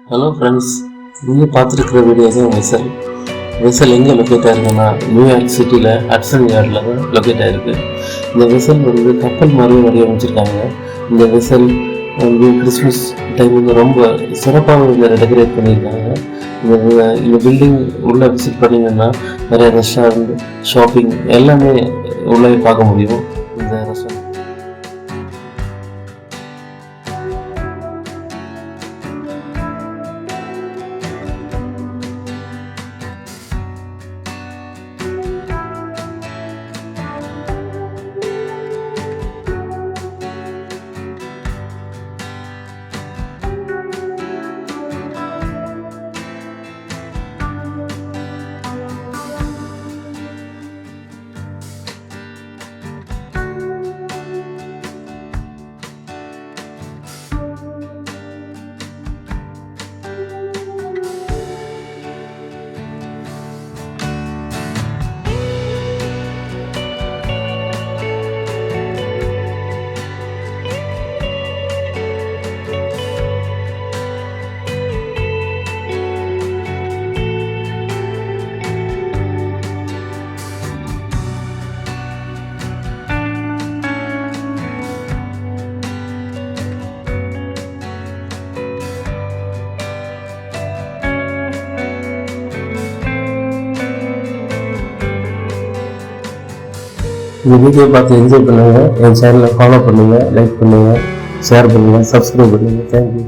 Hello friends, நீங்கள் பார்த்துருக்குற video தான் vessel எங்கே லொக்கேட் ஆகிருக்குன்னா நியூயார்க் சிட்டியில் ஹட்சன் யார்டில் தான் லொக்கேட் ஆகிருக்கு. இந்த வெசல் கப்பல் மாதிரியும் வடிவமைச்சிருக்காங்க. இந்த வெசல் கிறிஸ்மஸ் டைம் ரொம்ப சிறப்பாக டெக்கரேட் பண்ணியிருக்காங்க. இந்த பில்டிங் உள்ளே விசிட் பண்ணிங்கன்னா நிறைய ரெஸ்டாரண்ட், ஷாப்பிங் எல்லாமே உள்ளே பார்க்க முடியும். இந்த ரெஸ்டாரண்ட் இந்த வீடியோ பார்த்து என்ஜாய் பண்ணுங்கள். என் சேனலை ஃபாலோ பண்ணுங்கள், லைக் பண்ணுங்கள், ஷேர் பண்ணுங்கள், சப்ஸ்கிரைப் பண்ணுங்கள். தேங்க்யூ.